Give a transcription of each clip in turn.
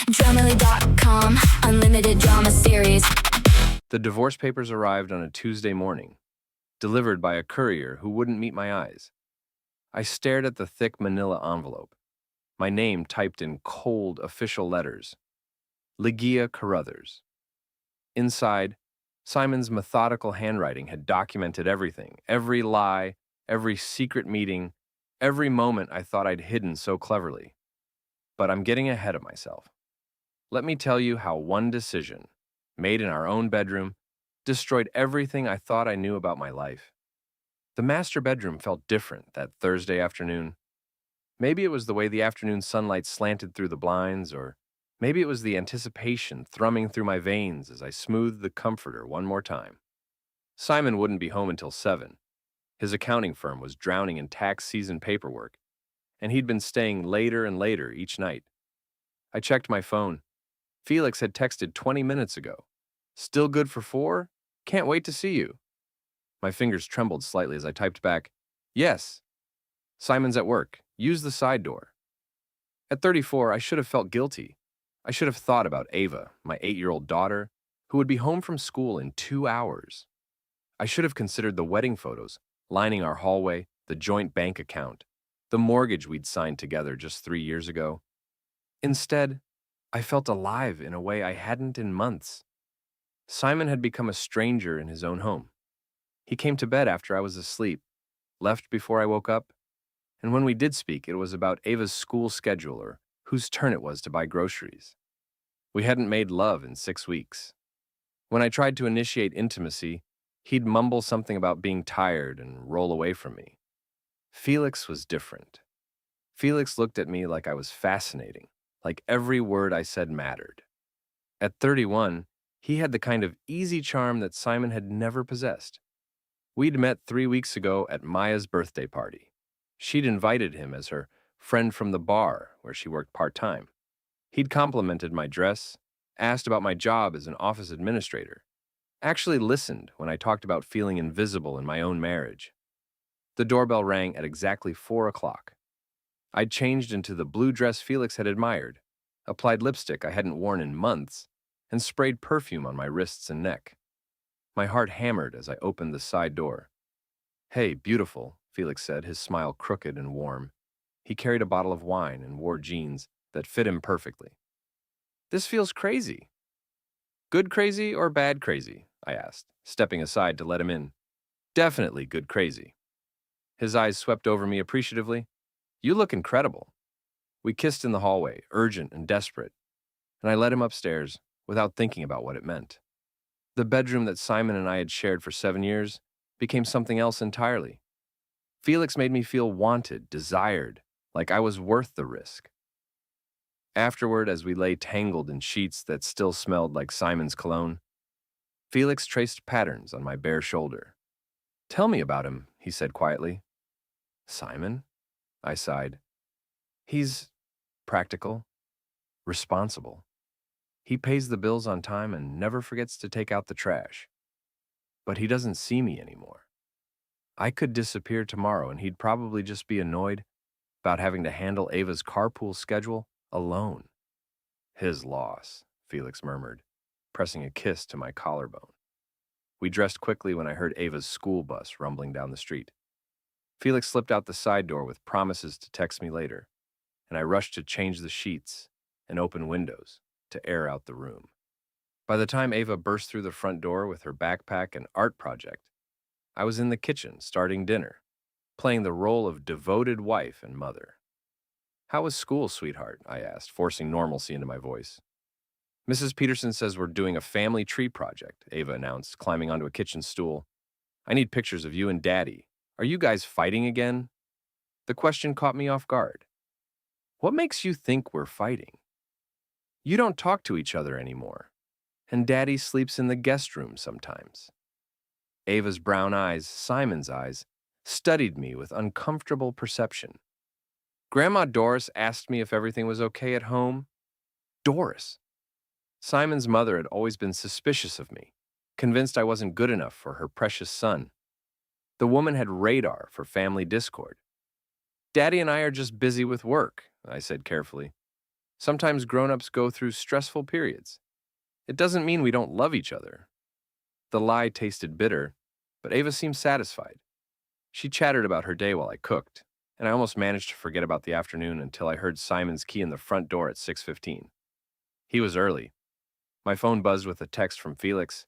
Dramily.com, unlimited drama series. The divorce papers arrived on a Tuesday morning, delivered by a courier who wouldn't meet my eyes. I stared at the thick manila envelope, my name typed in cold official letters, Ligia Carruthers. Inside, Simon's methodical handwriting had documented everything, every lie, every secret meeting, every moment I thought I'd hidden so cleverly. But I'm getting ahead of myself. Let me tell you how one decision, made in our own bedroom, destroyed everything I thought I knew about my life. The master bedroom felt different that Thursday afternoon. Maybe it was the way the afternoon sunlight slanted through the blinds, or maybe it was the anticipation thrumming through my veins as I smoothed the comforter one more time. Simon wouldn't be home until 7. His accounting firm was drowning in tax season paperwork, and he'd been staying later and later each night. I checked my phone. Felix had texted 20 minutes ago. Still good for 4? Can't wait to see you. My fingers trembled slightly as I typed back, yes. Simon's at work. Use the side door. At 34, I should have felt guilty. I should have thought about Ava, my 8-year-old daughter, who would be home from school in 2 hours. I should have considered the wedding photos lining our hallway, the joint bank account, the mortgage we'd signed together just 3 years ago. Instead, I felt alive in a way I hadn't in months. Simon had become a stranger in his own home. He came to bed after I was asleep, left before I woke up, and when we did speak, it was about Ava's school schedule or whose turn it was to buy groceries. We hadn't made love in 6 weeks. When I tried to initiate intimacy, he'd mumble something about being tired and roll away from me. Felix was different. Felix looked at me like I was fascinating, like every word I said mattered. At 31, he had the kind of easy charm that Simon had never possessed. We'd met 3 weeks ago at Maya's birthday party. She'd invited him as her friend from the bar where she worked part-time. He'd complimented my dress, asked about my job as an office administrator, actually listened when I talked about feeling invisible in my own marriage. The doorbell rang at exactly 4 o'clock. I'd changed into the blue dress Felix had admired, applied lipstick I hadn't worn in months, and sprayed perfume on my wrists and neck. My heart hammered as I opened the side door. "Hey, beautiful," Felix said, his smile crooked and warm. He carried a bottle of wine and wore jeans that fit him perfectly. "This feels crazy." "Good crazy or bad crazy?" I asked, stepping aside to let him in. "Definitely good crazy." His eyes swept over me appreciatively. "You look incredible." We kissed in the hallway, urgent and desperate, and I led him upstairs without thinking about what it meant. The bedroom that Simon and I had shared for 7 years became something else entirely. Felix made me feel wanted, desired, like I was worth the risk. Afterward, as we lay tangled in sheets that still smelled like Simon's cologne, Felix traced patterns on my bare shoulder. "Tell me about him," he said quietly. "Simon?" I sighed. "He's practical, responsible. He pays the bills on time and never forgets to take out the trash. But he doesn't see me anymore. I could disappear tomorrow and he'd probably just be annoyed about having to handle Ava's carpool schedule alone." "His loss," Felix murmured, pressing a kiss to my collarbone. We dressed quickly when I heard Ava's school bus rumbling down the street. Felix slipped out the side door with promises to text me later, and I rushed to change the sheets and open windows to air out the room. By the time Ava burst through the front door with her backpack and art project, I was in the kitchen starting dinner, playing the role of devoted wife and mother. "How was school, sweetheart?" I asked, forcing normalcy into my voice. "Mrs. Peterson says we're doing a family tree project," Ava announced, climbing onto a kitchen stool. "I need pictures of you and Daddy. Are you guys fighting again?" The question caught me off guard. "What makes you think we're fighting? You don't talk to each other anymore, and Daddy sleeps in the guest room sometimes." Ava's brown eyes, Simon's eyes, studied me with uncomfortable perception. "Grandma Doris asked me if everything was okay at home." Doris! Simon's mother had always been suspicious of me, convinced I wasn't good enough for her precious son. The woman had radar for family discord. "Daddy and I are just busy with work," I said carefully. Sometimes grown-ups go through stressful periods. It doesn't mean we don't love each other. The lie tasted bitter, but Ava seemed satisfied. She chattered about her day while I cooked, and I almost managed to forget about the afternoon until I heard Simon's key in the front door at 6:15. He was early. My phone buzzed with a text from Felix.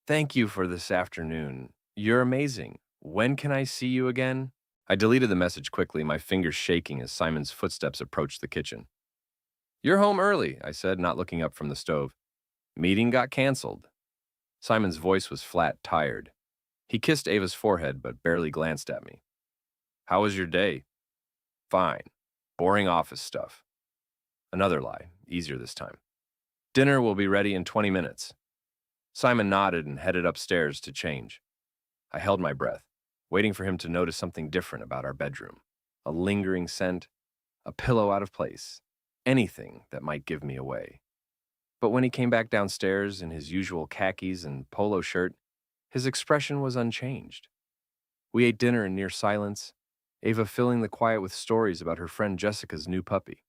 "Thank you for this afternoon. You're amazing. When can I see you again?" I deleted the message quickly, my fingers shaking as Simon's footsteps approached the kitchen. "You're home early," I said, not looking up from the stove. "Meeting got canceled." Simon's voice was flat, tired. He kissed Ava's forehead, but barely glanced at me. "How was your day?" "Fine. Boring office stuff." Another lie, easier this time. "Dinner will be ready in 20 minutes. Simon nodded and headed upstairs to change. I held my breath, waiting for him to notice something different about our bedroom. A lingering scent, a pillow out of place, anything that might give me away. But when he came back downstairs in his usual khakis and polo shirt, his expression was unchanged. We ate dinner in near silence, Ava filling the quiet with stories about her friend Jessica's new puppy.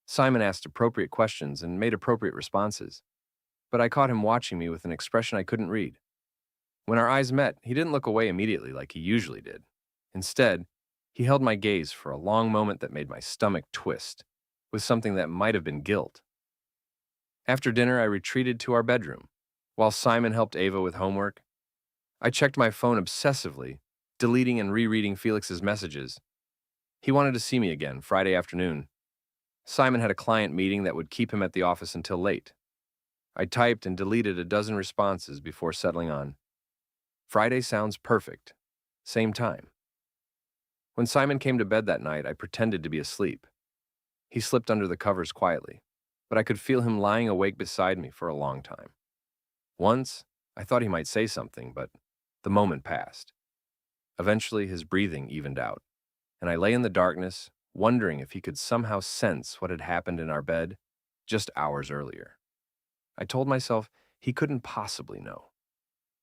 Simon asked appropriate questions and made appropriate responses, but I caught him watching me with an expression I couldn't read. When our eyes met, he didn't look away immediately like he usually did. Instead, he held my gaze for a long moment that made my stomach twist, with something that might have been guilt. After dinner, I retreated to our bedroom. While Simon helped Ava with homework, I checked my phone obsessively, deleting and rereading Felix's messages. He wanted to see me again Friday afternoon. Simon had a client meeting that would keep him at the office until late. I typed and deleted a dozen responses before settling on, "Friday sounds perfect. Same time." When Simon came to bed that night, I pretended to be asleep. He slipped under the covers quietly, but I could feel him lying awake beside me for a long time. Once, I thought he might say something, but the moment passed. Eventually, his breathing evened out, and I lay in the darkness, wondering if he could somehow sense what had happened in our bed just hours earlier. I told myself he couldn't possibly know.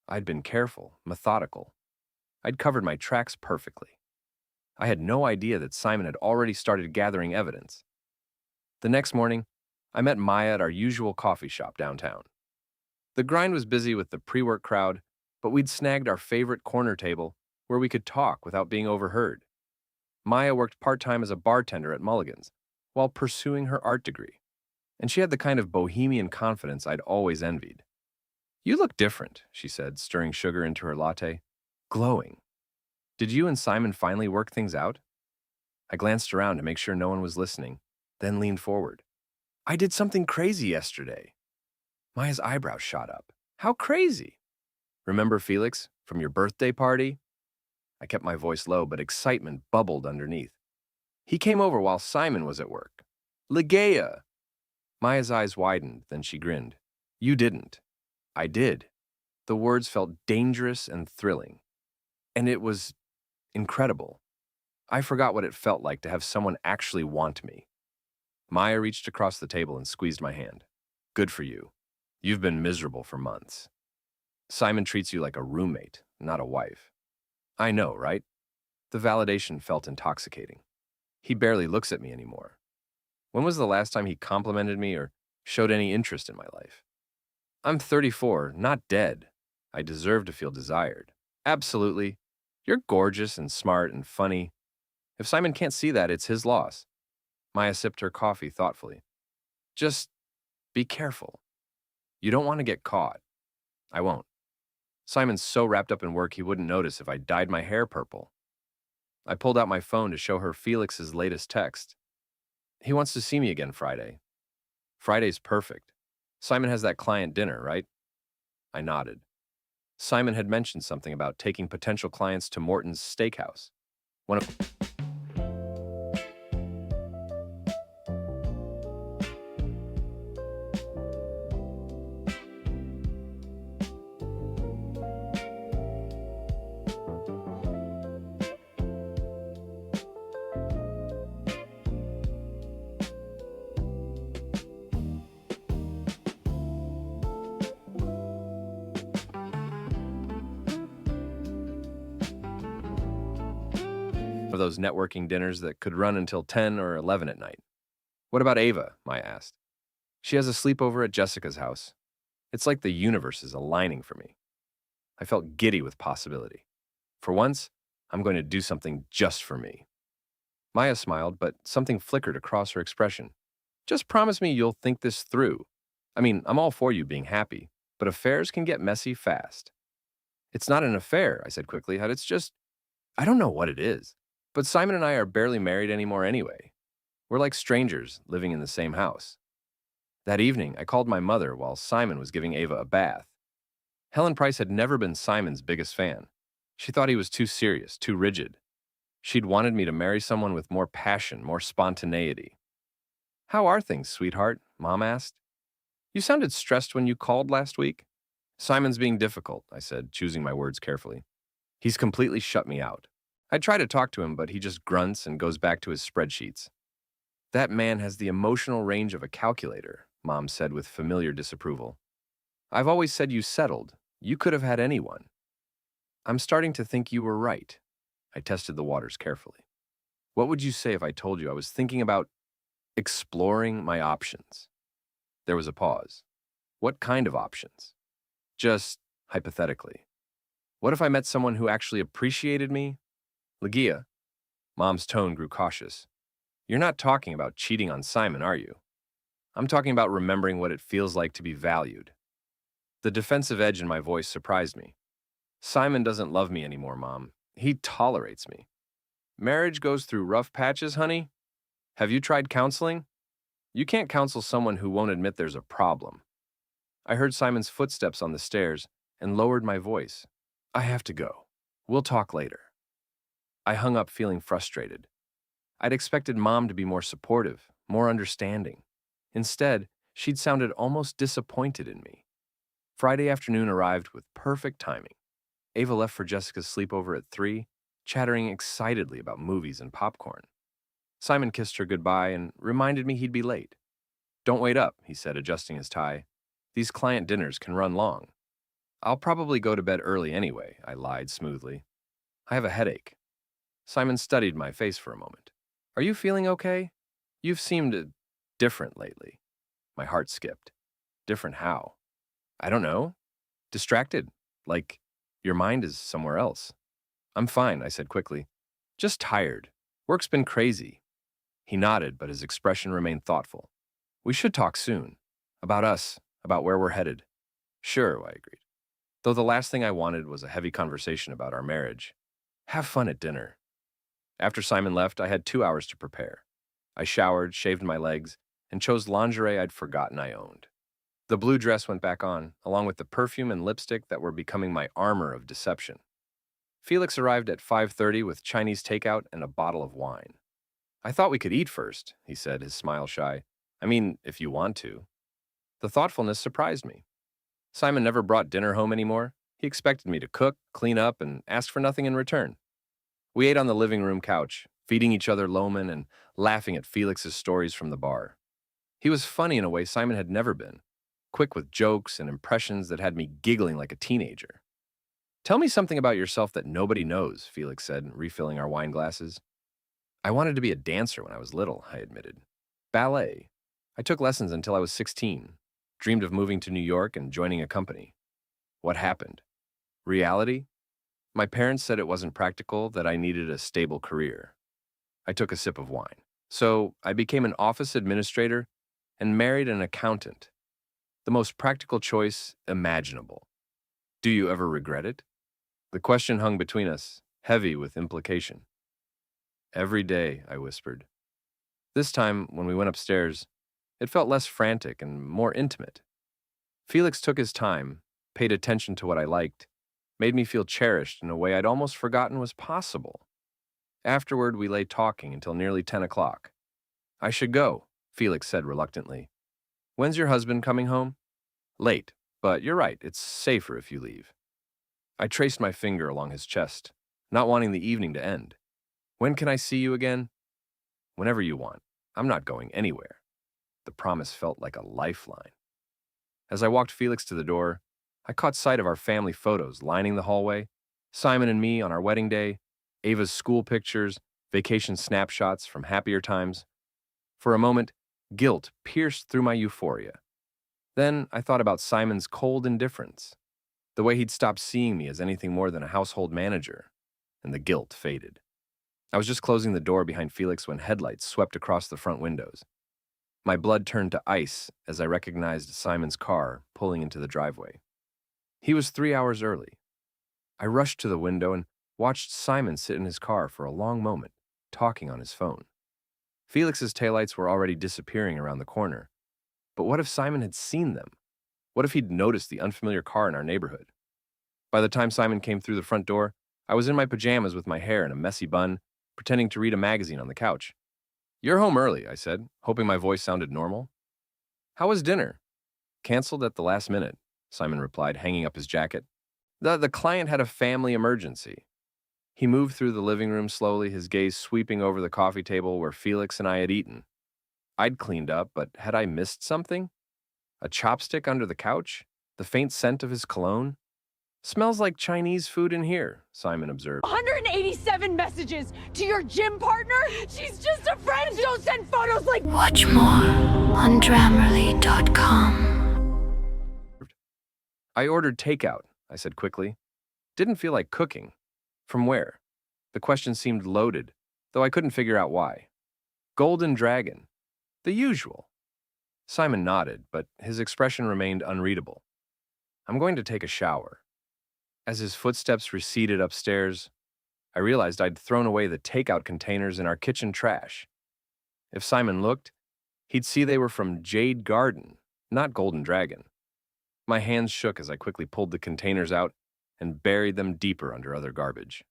I'd been careful, methodical. I'd covered my tracks perfectly. I had no idea that Simon had already started gathering evidence. The next morning, I met Maya at our usual coffee shop downtown. The grind was busy with the pre-work crowd, but we'd snagged our favorite corner table where we could talk without being overheard. Maya worked part-time as a bartender at Mulligan's while pursuing her art degree, and she had the kind of bohemian confidence I'd always envied. "You look different," she said, stirring sugar into her latte. "Glowing. Did you and Simon finally work things out?" I glanced around to make sure no one was listening, then leaned forward. "I did something crazy yesterday." Maya's eyebrows shot up. "How crazy?" "Remember Felix from your birthday party?" I kept my voice low, but excitement bubbled underneath. "He came over while Simon was at work. Ligeia!" Maya's eyes widened, then she grinned. "You didn't." "I did." The words felt dangerous and thrilling. And it was incredible. I forgot what it felt like to have someone actually want me. Maya reached across the table and squeezed my hand. "Good for you. You've been miserable for months. Simon treats you like a roommate, not a wife." "I know, right?" The validation felt intoxicating. He barely looks at me anymore. When was the last time he complimented me or showed any interest in my life? I'm 34, not dead. I deserve to feel desired. Absolutely. You're gorgeous and smart and funny. If Simon can't see that, it's his loss. Maya sipped her coffee thoughtfully. "Just be careful. You don't want to get caught." "I won't." Simon's so wrapped up in work he wouldn't notice if I dyed my hair purple. I pulled out my phone to show her Felix's latest text. "He wants to see me again Friday." "Friday's perfect. Simon has that client dinner, right?" I nodded. Simon had mentioned something about taking potential clients to Morton's Steakhouse. One of those networking dinners that could run until 10 or 11 at night. What about Ava? I asked. She has a sleepover at Jessica's house. It's like the universe is aligning for me. I felt giddy with possibility. For once, I'm going to do something just for me. Maya smiled, but something flickered across her expression. Just promise me you'll think this through. I mean, I'm all for you being happy, but affairs can get messy fast. It's not an affair, I said quickly. It's just, I don't know what it is. But Simon and I are barely married anymore anyway. We're like strangers living in the same house. That evening, I called my mother while Simon was giving Ava a bath. Helen Price had never been Simon's biggest fan. She thought he was too serious, too rigid. She'd wanted me to marry someone with more passion, more spontaneity. How are things, sweetheart? Mom asked. You sounded stressed when you called last week. Simon's being difficult, I said, choosing my words carefully. He's completely shut me out. I try to talk to him, but he just grunts and goes back to his spreadsheets. That man has the emotional range of a calculator, Mom said with familiar disapproval. I've always said you settled. You could have had anyone. I'm starting to think you were right. I tested the waters carefully. What would you say if I told you I was thinking about exploring my options? There was a pause. What kind of options? Just hypothetically. What if I met someone who actually appreciated me? Legia. Mom's tone grew cautious. You're not talking about cheating on Simon, are you? I'm talking about remembering what it feels like to be valued. The defensive edge in my voice surprised me. Simon doesn't love me anymore, Mom. He tolerates me. Marriage goes through rough patches, honey. Have you tried counseling? You can't counsel someone who won't admit there's a problem. I heard Simon's footsteps on the stairs and lowered my voice. I have to go. We'll talk later. I hung up feeling frustrated. I'd expected Mom to be more supportive, more understanding. Instead, she'd sounded almost disappointed in me. Friday afternoon arrived with perfect timing. Ava left for Jessica's sleepover at 3, chattering excitedly about movies and popcorn. Simon kissed her goodbye and reminded me he'd be late. Don't wait up, he said, adjusting his tie. These client dinners can run long. I'll probably go to bed early anyway, I lied smoothly. I have a headache. Simon studied my face for a moment. Are you feeling okay? You've seemed different lately. My heart skipped. Different how? I don't know. Distracted. Like your mind is somewhere else. I'm fine, I said quickly. Just tired. Work's been crazy. He nodded, but his expression remained thoughtful. We should talk soon. About us, about where we're headed. Sure, I agreed. Though the last thing I wanted was a heavy conversation about our marriage. Have fun at dinner. After Simon left, I had 2 hours to prepare. I showered, shaved my legs, and chose lingerie I'd forgotten I owned. The blue dress went back on, along with the perfume and lipstick that were becoming my armor of deception. Felix arrived at 5:30 with Chinese takeout and a bottle of wine. I thought we could eat first, he said, his smile shy. I mean, if you want to. The thoughtfulness surprised me. Simon never brought dinner home anymore. He expected me to cook, clean up, and ask for nothing in return. We ate on the living room couch, feeding each other Loman and laughing at Felix's stories from the bar. He was funny in a way Simon had never been, quick with jokes and impressions that had me giggling like a teenager. Tell me something about yourself that nobody knows, Felix said, refilling our wine glasses. I wanted to be a dancer when I was little, I admitted. Ballet. I took lessons until I was 16, dreamed of moving to New York and joining a company. What happened? Reality? My parents said it wasn't practical, that I needed a stable career. I took a sip of wine. So I became an office administrator and married an accountant. The most practical choice imaginable. Do you ever regret it? The question hung between us, heavy with implication. Every day, I whispered. This time, when we went upstairs, it felt less frantic and more intimate. Felix took his time, paid attention to what I liked, made me feel cherished in a way I'd almost forgotten was possible. Afterward, we lay talking until nearly 10 o'clock. I should go, Felix said reluctantly. When's your husband coming home? Late, but you're right, it's safer if you leave. I traced my finger along his chest, not wanting the evening to end. When can I see you again? Whenever you want. I'm not going anywhere. The promise felt like a lifeline. As I walked Felix to the door, I caught sight of our family photos lining the hallway, Simon and me on our wedding day, Ava's school pictures, vacation snapshots from happier times. For a moment, Guilt pierced through my euphoria. Then I thought about Simon's cold indifference, the way he'd stopped seeing me as anything more than a household manager, and the guilt faded. I was just closing the door behind Felix when headlights swept across the front windows. My blood turned to ice as I recognized Simon's car pulling into the driveway. He was 3 hours early. I rushed to the window and watched Simon sit in his car for a long moment, talking on his phone. Felix's taillights were already disappearing around the corner. But what if Simon had seen them? What if he'd noticed the unfamiliar car in our neighborhood? By the time Simon came through the front door, I was in my pajamas with my hair in a messy bun, pretending to read a magazine on the couch. "You're home early," I said, hoping my voice sounded normal. "How was dinner?" "Canceled at the last minute," Simon replied, hanging up his jacket. The client had a family emergency." He moved through the living room slowly, his gaze sweeping over the coffee table where Felix and I had eaten. I'd cleaned up, but had I missed something? A chopstick under the couch? The faint scent of his cologne? "Smells like Chinese food in here," Simon observed. 187 messages to your gym partner? She's just a friend. Don't send photos like. Watch more on Grammarly.com. "I ordered takeout," I said quickly. "Didn't feel like cooking." "From where?" The question seemed loaded, though I couldn't figure out why. "Golden Dragon." "The usual." Simon nodded, but his expression remained unreadable. "I'm going to take a shower." As his footsteps receded upstairs, I realized I'd thrown away the takeout containers in our kitchen trash. If Simon looked, he'd see they were from Jade Garden, not Golden Dragon. My hands shook as I quickly pulled the containers out and buried them deeper under other garbage.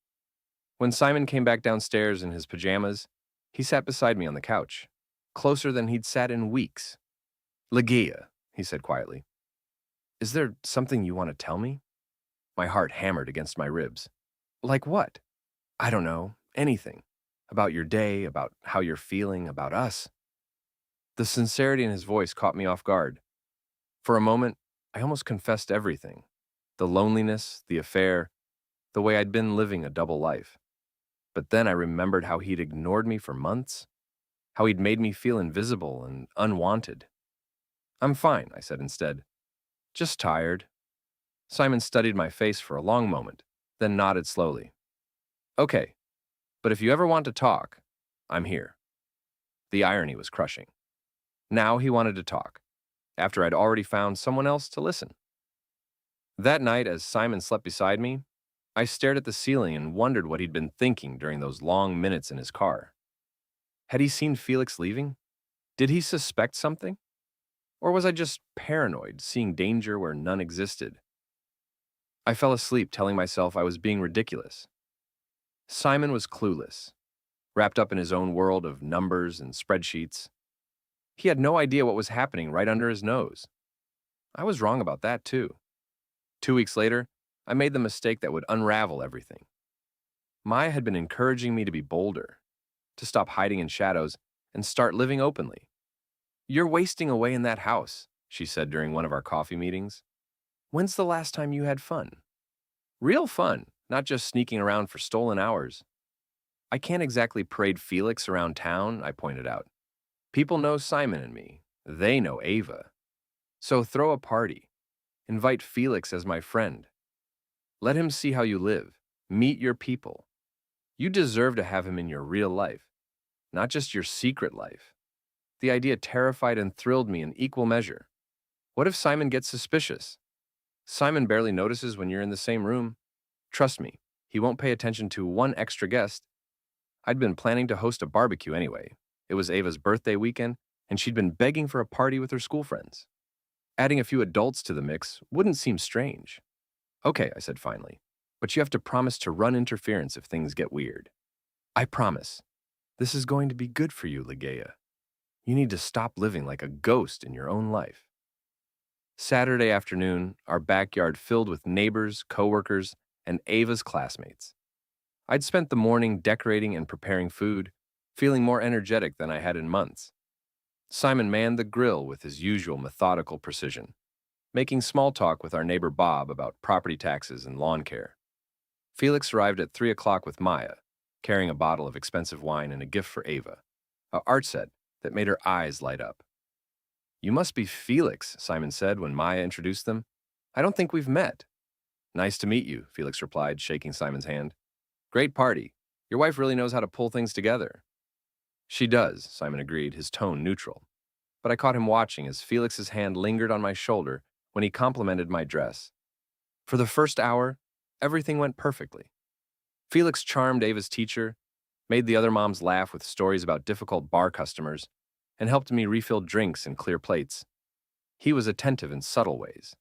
When Simon came back downstairs in his pajamas, he sat beside me on the couch, closer than he'd sat in weeks. "Ligeia," he said quietly, "is there something you want to tell me?" My heart hammered against my ribs. "Like what?" "I don't know. Anything. About your day, about how you're feeling, about us." The sincerity in his voice caught me off guard. For a moment, I almost confessed everything. The loneliness, the affair, the way I'd been living a double life. But then I remembered how he'd ignored me for months, how he'd made me feel invisible and unwanted. "I'm fine," I said instead. "Just tired." Simon studied my face for a long moment, then nodded slowly. "Okay, but if you ever want to talk, I'm here." The irony was crushing. Now he wanted to talk, after I'd already found someone else to listen. That night, as Simon slept beside me, I stared at the ceiling and wondered what he'd been thinking during those long minutes in his car. Had he seen Felix leaving? Did he suspect something? Or was I just paranoid, seeing danger where none existed? I fell asleep telling myself I was being ridiculous. Simon was clueless, wrapped up in his own world of numbers and spreadsheets. He had no idea what was happening right under his nose. I was wrong about that, too. 2 weeks later, I made the mistake that would unravel everything. Maya had been encouraging me to be bolder, to stop hiding in shadows and start living openly. "You're wasting away in that house," she said during one of our coffee meetings. "When's the last time you had fun? Real fun, not just sneaking around for stolen hours." "I can't exactly parade Felix around town," I pointed out. "People know Simon and me. They know Ava. So throw a party. Invite Felix as my friend. Let him see how you live. Meet your people. You deserve to have him in your real life, not just your secret life." The idea terrified and thrilled me in equal measure. What if Simon gets suspicious? Simon barely notices when you're in the same room. Trust me, he won't pay attention to one extra guest. I'd been planning to host a barbecue anyway. It was Ava's birthday weekend, and she'd been begging for a party with her school friends. Adding a few adults to the mix wouldn't seem strange. "Okay," I said finally, "but you have to promise to run interference if things get weird." "I promise. This is going to be good for you, Ligeia. You need to stop living like a ghost in your own life." Saturday afternoon, our backyard filled with neighbors, coworkers, and Ava's classmates. I'd spent the morning decorating and preparing food, feeling more energetic than I had in months. Simon manned the grill with his usual methodical precision, making small talk with our neighbor Bob about property taxes and lawn care. Felix arrived at 3 o'clock with Maya, carrying a bottle of expensive wine and a gift for Ava, an art set that made her eyes light up. You must be Felix, Simon said when Maya introduced them. I don't think we've met. Nice to meet you, Felix replied, shaking Simon's hand. Great party. Your wife really knows how to pull things together. She does, Simon agreed, his tone neutral. But I caught him watching as Felix's hand lingered on my shoulder when he complimented my dress. For the first hour, everything went perfectly. Felix charmed Ava's teacher, made the other moms laugh with stories about difficult bar customers, and helped me refill drinks and clear plates. He was attentive in subtle ways,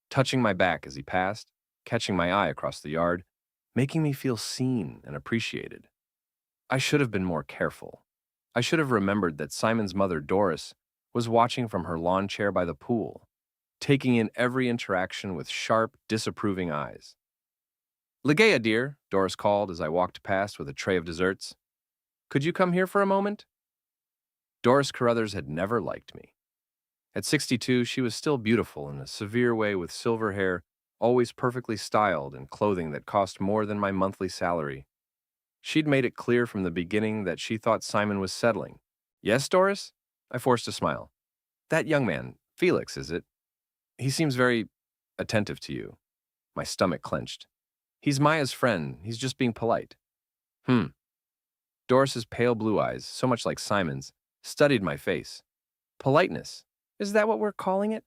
touching my back as he passed, catching my eye across the yard, making me feel seen and appreciated. I should have been more careful. I should have remembered that Simon's mother, Doris, was watching from her lawn chair by the pool, taking in every interaction with sharp, disapproving eyes. Ligeia, dear, Doris called as I walked past with a tray of desserts. Could you come here for a moment? Doris Carruthers had never liked me. At 62, she was still beautiful in a severe way with silver hair, always perfectly styled and clothing that cost more than my monthly salary. She'd made it clear from the beginning that she thought Simon was settling. Yes, Doris? I forced a smile. That young man, Felix, is it? He seems very attentive to you. My stomach clenched. He's Maya's friend. He's just being polite. Doris's pale blue eyes, so much like Simon's, studied my face. Politeness. Is that what we're calling it?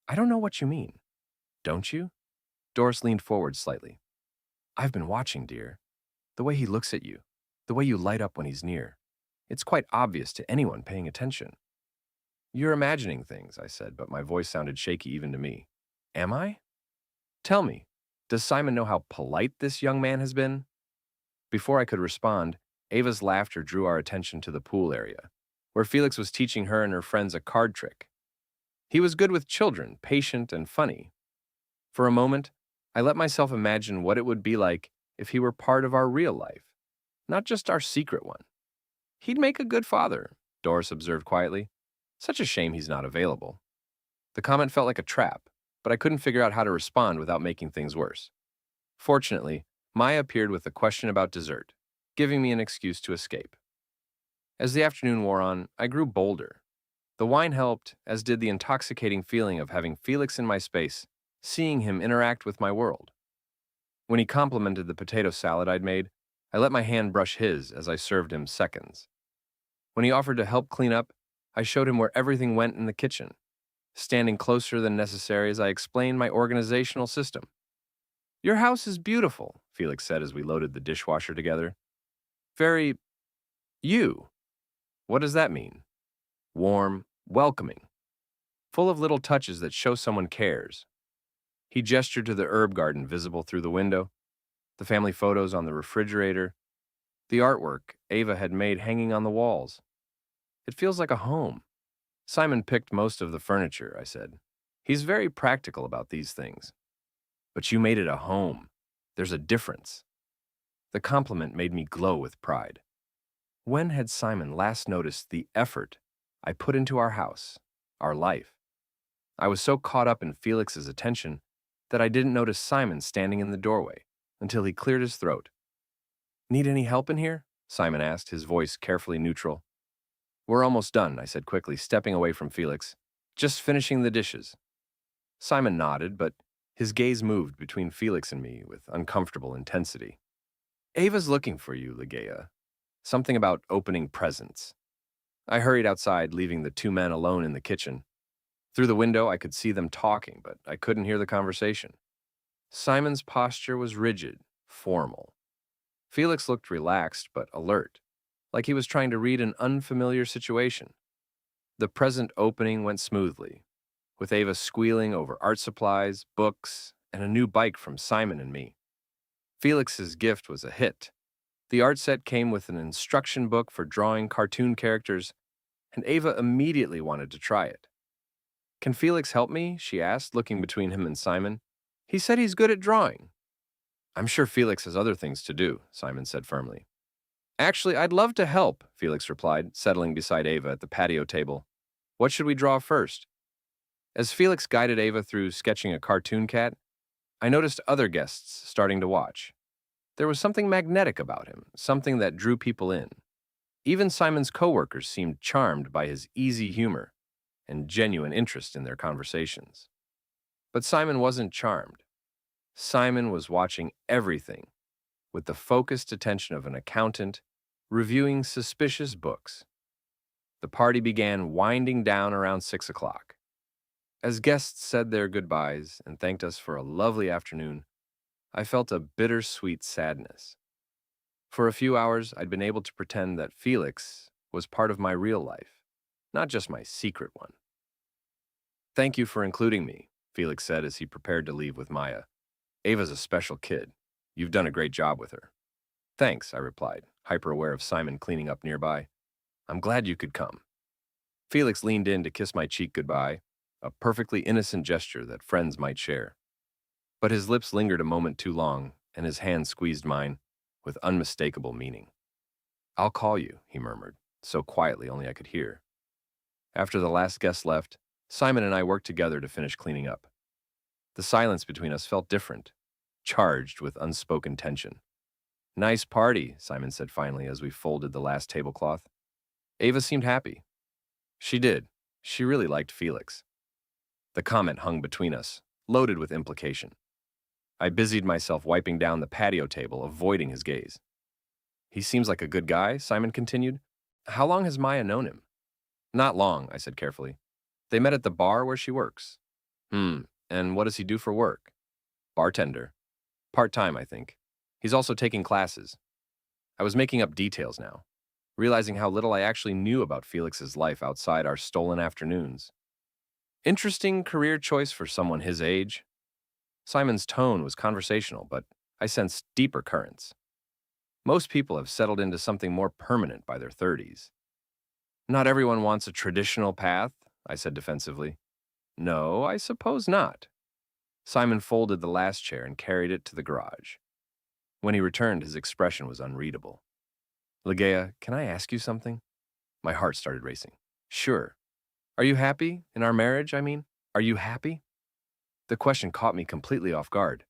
I don't know what you mean. Don't you? Doris leaned forward slightly. I've been watching, dear. The way he looks at you, the way you light up when he's near. It's quite obvious to anyone paying attention. You're imagining things, I said, but my voice sounded shaky even to me. Am I? Tell me, does Simon know how polite this young man has been? Before I could respond, Ava's laughter drew our attention to the pool area, where Felix was teaching her and her friends a card trick. He was good with children, patient and funny. For a moment, I let myself imagine what it would be like if he were part of our real life, not just our secret one. He'd make a good father, Doris observed quietly. Such a shame he's not available. The comment felt like a trap, but I couldn't figure out how to respond without making things worse. Fortunately, Maya appeared with a question about dessert, giving me an excuse to escape. As the afternoon wore on, I grew bolder. The wine helped, as did the intoxicating feeling of having Felix in my space, seeing him interact with my world. When he complimented the potato salad I'd made, I let my hand brush his as I served him seconds. When he offered to help clean up, I showed him where everything went in the kitchen, standing closer than necessary as I explained my organizational system. Your house is beautiful, Felix said as we loaded the dishwasher together. Very you. What does that mean? Warm, welcoming, full of little touches that show someone cares. He gestured to the herb garden visible through the window, the family photos on the refrigerator, the artwork Ava had made hanging on the walls. It feels like a home. Simon picked most of the furniture, I said. He's very practical about these things. But you made it a home. There's a difference. The compliment made me glow with pride. When had Simon last noticed the effort I put into our house, our life? I was so caught up in Felix's attention that I didn't notice Simon standing in the doorway until he cleared his throat. Need any help in here? Simon asked, his voice carefully neutral. We're almost done, I said quickly, stepping away from Felix. Just finishing the dishes. Simon nodded, but his gaze moved between Felix and me with uncomfortable intensity. Ava's looking for you, Ligeia. Something about opening presents. I hurried outside, leaving the two men alone in the kitchen. Through the window, I could see them talking, but I couldn't hear the conversation. Simon's posture was rigid, formal. Felix looked relaxed but alert, like he was trying to read an unfamiliar situation. The present opening went smoothly, with Ava squealing over art supplies, books, and a new bike from Simon and me. Felix's gift was a hit. The art set came with an instruction book for drawing cartoon characters, and Ava immediately wanted to try it. Can Felix help me? She asked, looking between him and Simon. He said he's good at drawing. I'm sure Felix has other things to do, Simon said firmly. Actually, I'd love to help, Felix replied, settling beside Ava at the patio table. What should we draw first? As Felix guided Ava through sketching a cartoon cat, I noticed other guests starting to watch. There was something magnetic about him, something that drew people in. Even Simon's coworkers seemed charmed by his easy humor. and genuine interest in their conversations. But Simon wasn't charmed. Simon was watching everything with the focused attention of an accountant reviewing suspicious books. The party began winding down around 6 o'clock. As guests said their goodbyes and thanked us for a lovely afternoon, I felt a bittersweet sadness. For a few hours, I'd been able to pretend that Felix was part of my real life, not just my secret one. "Thank you for including me," Felix said as he prepared to leave with Maya. "Ava's a special kid. You've done a great job with her." "Thanks," I replied, hyper-aware of Simon cleaning up nearby. "I'm glad you could come." Felix leaned in to kiss my cheek goodbye, a perfectly innocent gesture that friends might share. But his lips lingered a moment too long, and his hand squeezed mine with unmistakable meaning. "I'll call you," he murmured, so quietly only I could hear. After the last guest left, Simon and I worked together to finish cleaning up. The silence between us felt different, charged with unspoken tension. "Nice party," Simon said finally as we folded the last tablecloth. Ava seemed happy. She did. She really liked Felix. The comment hung between us, loaded with implication. I busied myself wiping down the patio table, avoiding his gaze. "He seems like a good guy," Simon continued. "How long has Maya known him?" "Not long," I said carefully. "They met at the bar where she works." And what does he do for work?" "Bartender. Part-time, I think. He's also taking classes." I was making up details now, realizing how little I actually knew about Felix's life outside our stolen afternoons. Interesting career choice for someone his age. Simon's tone was conversational, but I sensed deeper currents. Most people have settled into something more permanent by their 30s. "Not everyone wants a traditional path," I said defensively. "No, I suppose not." Simon folded the last chair and carried it to the garage. When he returned, his expression was unreadable. "Ligea, can I ask you something?" My heart started racing. "Sure. Are you happy? In our marriage, I mean? Are you happy?" The question caught me completely off guard.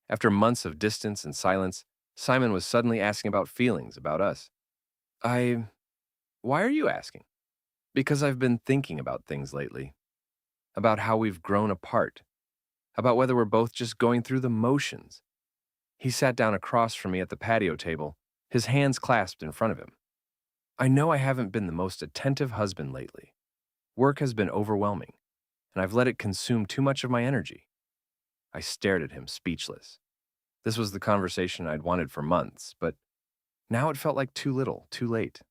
After months of distance and silence, Simon was suddenly asking about feelings, about us. Why are you asking?" "Because I've been thinking about things lately. About how we've grown apart. About whether we're both just going through the motions." He sat down across from me at the patio table, his hands clasped in front of him. "I know I haven't been the most attentive husband lately. Work has been overwhelming, and I've let it consume too much of my energy." I stared at him, speechless. This was the conversation I'd wanted for months, but now it felt like too little, too late.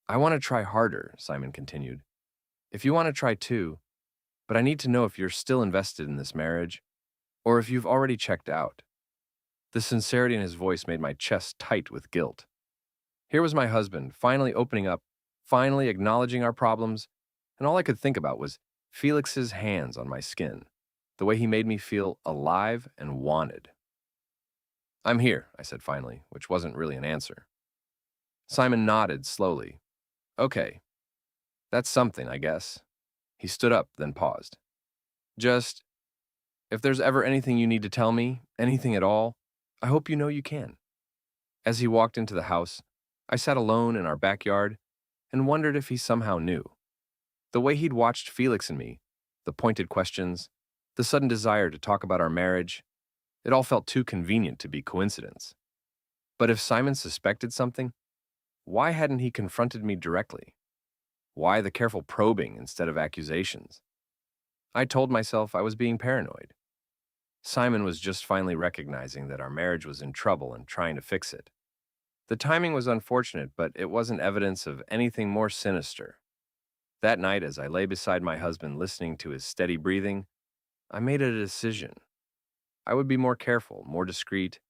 "I want to try harder," Simon continued. "If you want to try too, but I need to know if you're still invested in this marriage, or if you've already checked out." The sincerity in his voice made my chest tight with guilt. Here was my husband, finally opening up, finally acknowledging our problems, and all I could think about was Felix's hands on my skin, the way he made me feel alive and wanted. "I'm here," I said finally, which wasn't really an answer. Simon nodded slowly. "Okay. That's something, I guess." He stood up, then paused. "Just, if there's ever anything you need to tell me, anything at all, I hope you know you can." As he walked into the house, I sat alone in our backyard and wondered if he somehow knew. The way he'd watched Felix and me, the pointed questions, the sudden desire to talk about our marriage, it all felt too convenient to be coincidence. But if Simon suspected something, why hadn't he confronted me directly? Why the careful probing instead of accusations? I told myself I was being paranoid. Simon was just finally recognizing that our marriage was in trouble and trying to fix it. The timing was unfortunate, but it wasn't evidence of anything more sinister. That night, as I lay beside my husband listening to his steady breathing, I made a decision. I would be more careful, more discreet.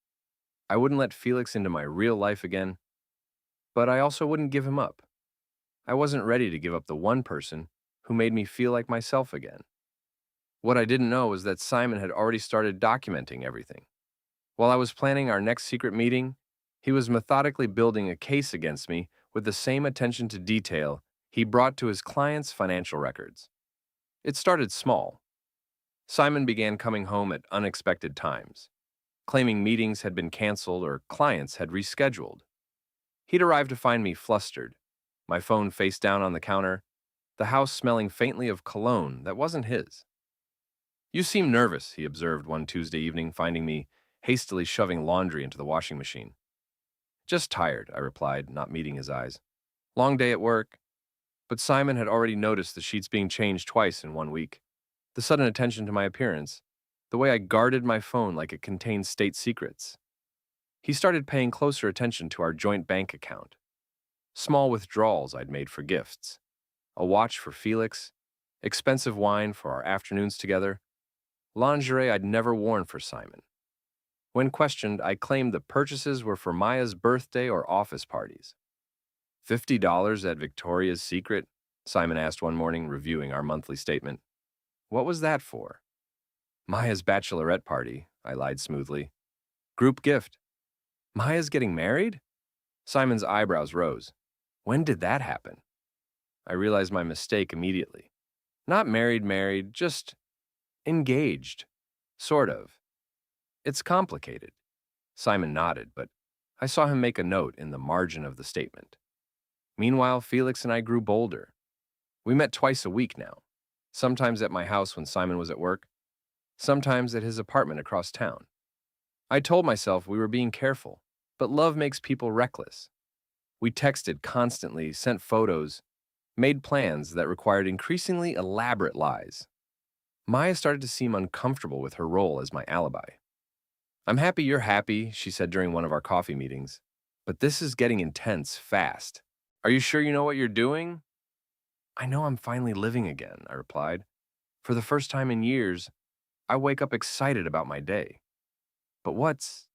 I wouldn't let Felix into my real life again, but I also wouldn't give him up. I wasn't ready to give up the one person who made me feel like myself again. What I didn't know was that Simon had already started documenting everything. While I was planning our next secret meeting, he was methodically building a case against me with the same attention to detail he brought to his clients' financial records. It started small. Simon began coming home at unexpected times, claiming meetings had been canceled or clients had rescheduled. He'd arrive to find me flustered, my phone face down on the counter, the house smelling faintly of cologne that wasn't his. "You seem nervous," he observed one Tuesday evening, finding me hastily shoving laundry into the washing machine. "Just tired," I replied, not meeting his eyes. "Long day at work." But Simon had already noticed the sheets being changed twice in 1 week. The sudden attention to my appearance, the way I guarded my phone like it contained state secrets. He started paying closer attention to our joint bank account. Small withdrawals I'd made for gifts, a watch for Felix, expensive wine for our afternoons together, lingerie I'd never worn for Simon. When questioned, I claimed the purchases were for Maya's birthday or office parties. $50 at Victoria's Secret? Simon asked one morning, reviewing our monthly statement. What was that for? Maya's bachelorette party, I lied smoothly. Group gift. Maya's getting married? Simon's eyebrows rose. When did that happen? I realized my mistake immediately. Not married, just engaged. Sort of. It's complicated. Simon nodded, but I saw him make a note in the margin of the statement. Meanwhile, Felix and I grew bolder. We met twice a week now, sometimes at my house when Simon was at work, sometimes at his apartment across town. I told myself we were being careful, but love makes people reckless. We texted constantly, sent photos, made plans that required increasingly elaborate lies. Maya started to seem uncomfortable with her role as my alibi. I'm happy you're happy, she said during one of our coffee meetings, but this is getting intense fast. Are you sure you know what you're doing? I know I'm finally living again, I replied. For the first time in years, I wake up excited about my day. But what's